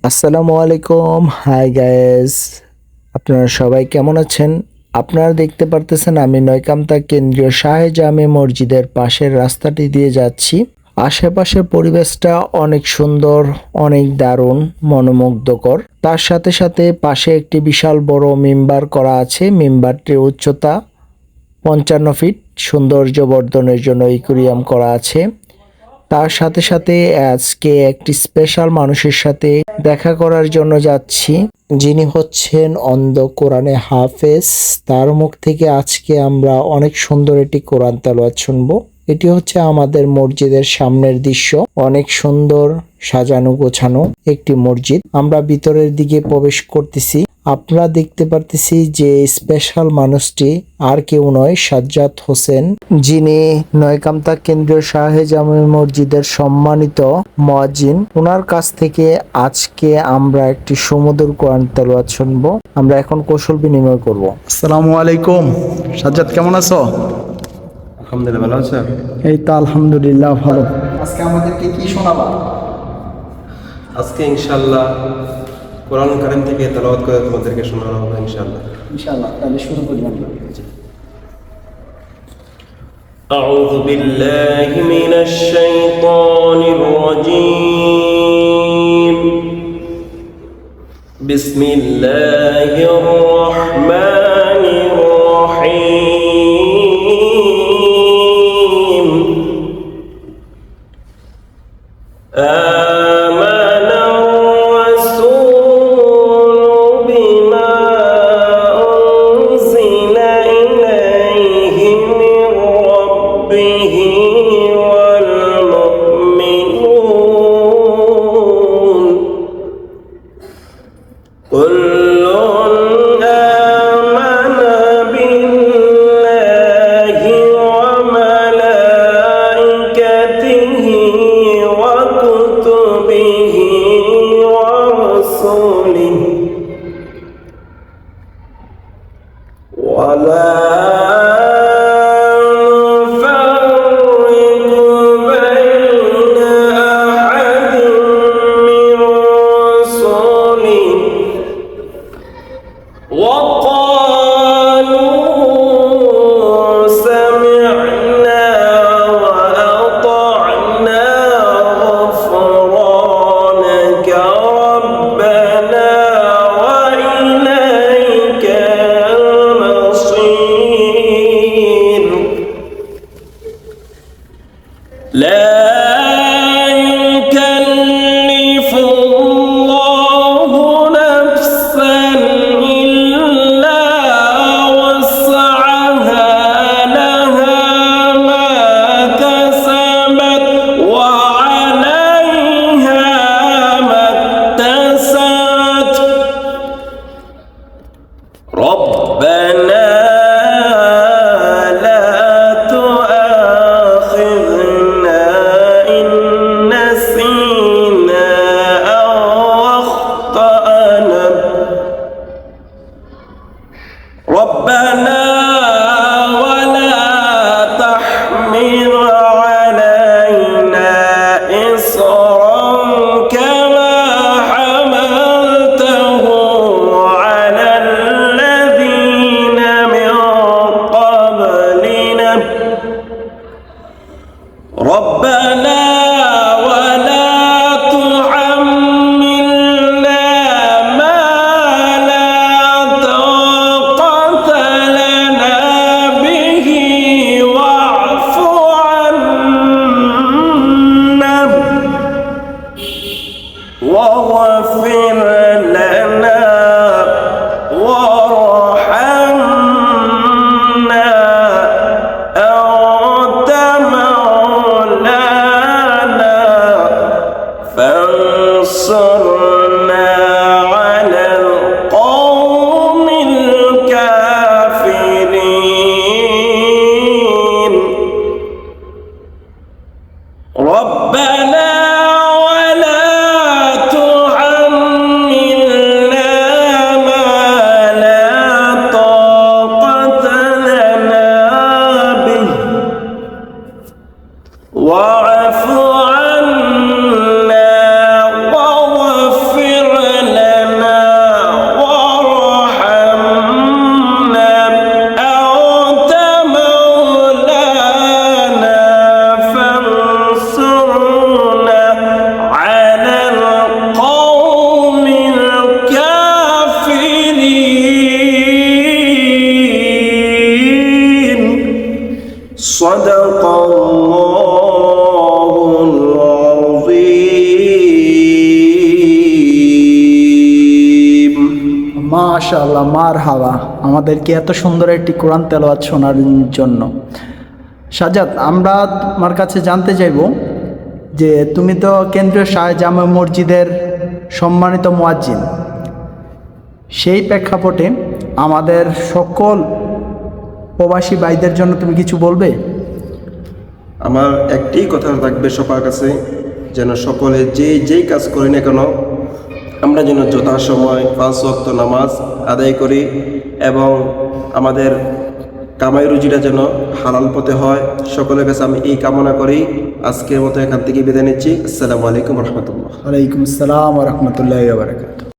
আসসালামু আলাইকুম। Hi guys, আপনারা সবাই কেমন আছেন? আপনারা দেখতে পারতেছেন আমি নয়কামতা কেন্দ্রীয় শাহে জামে মসজিদের পাশের রাস্তাটি দিয়ে যাচ্ছি। আশেপাশের পরিবেশটা অনেক সুন্দর, অনেক দারুণ, মনোমুগ্ধকর। তার সাথে সাথে পাশে একটি বিশাল বড় মিম্বার করা আছে। মিম্বারটির উচ্চতা ৫৫ ফিট। সৌন্দর্য বর্ধনের জন্য অ্যাকুয়ারিয়াম করা আছে। তার সাথে সাথে আজকে একটি স্পেশাল মানুষের সাথে দেখা করার জন্য যাচ্ছি, যিনি হচ্ছেন অন্ধ কোরআনে হাফেজ। তার মুখ থেকে আজকে আমরা অনেক সুন্দর একটি কোরআন তেলাওয়াত শুনবো। এটি হচ্ছে আমাদের মসজিদের সামনের দৃশ্য। অনেক সুন্দর সাজানো গোছানো একটি মসজিদ। আমরা ভিতরের দিকে প্রবেশ করতেছি। আপনারা দেখতে পারতেছি যে স্পেশাল মানুষটি আর কেউ নয়, সাজ্জাদ হোসেন, যিনি নয়কামতা কেন্দ্রীয় শাহে জামে মসজিদের সম্মানিত মুয়াজ্জিন। ওনার কাছ থেকে আজকে আমরা একটি সুমধুর কোরআন তেলাওয়াত শুনবো। আমরা এখন কৌশল বিনিময় করব। আসসালামু আলাইকুম। সাজ্জাদ কেমন আছো? আলহামদুলিল্লাহ, ভালো আছেন? এই তো আলহামদুলিল্লাহ ভালো। আজকে আমাদেরকে কি শোনাবা? আজকে ইনশাআল্লাহ কোরআন কারীম থেকে তেলাওয়াত করে তোমাদেরকে শোনানো হবে ইনশাআল্লাহ। ইনশাআল্লাহ, তাহলে শুরু করি আমরা। أعوذ بالله من الشيطان الرجيم. بسم الله الرحمن الرحيم. آمن الرسول بما أنزل إليه من ربه والمؤمنون كل آمن بالله وملائكته وكتبه ورسله ولا نفرق بين أحد من رسله وقالوا سمعنا وأطعنا غفرانك ربنا وإليك المصير. لا يكلف الله نفسا إلا وسعها لها ما كسبت وعليها ما اكتسبت. ربنا لا تؤاخذنا إن نسينا أو أخطأنا. ربنا ولا تحمل علينا إصرا كما حملته على الذين من قبلنا. ربنا ولا تحملنا ما لا طاقة لنا به واعف عنا واغفر لنا وارحمنا أنت مولانا فانصرنا على القوم الكافرين. ربنا ولا تحملنا সাদাকাল্লাহুল আযীম। মাশাআল্লাহ, মারহাবা, আমাদেরকে এত সুন্দর একটি কোরআন তেলাওয়াত শোনার জন্য। সাজ্জাদ, আমরা তোমার কাছে জানতে চাইব যে তুমি তো কেন্দ্রীয় শাহ জামে মসজিদের সম্মানিত মুয়াজ্জিন, সেই প্রেক্ষাপটে আমাদের সকল প্রবাসী ভাইদের জন্য তুমি কিছু বলবে? আমার একটি কথা থাকবে সবার কাছে, যেন সকলে যেই কাজ করি না কেন আমরা যেন যথাসময় 5 ওয়াক্ত নামাজ আদায় করি এবং আমাদের কামাই রুজিটা যেন হালাল পথে হয়। সকলের কাছে আমি এই কামনা করি। আজকের মতো এখান থেকে বিদায় নিচ্ছি। আসসালামু আলাইকুম রহমতুল্লাহ। ওয়ালাইকুম আসসালাম ওয়া রাহমাতুল্লাহি ওয়া বারাকাতুহু।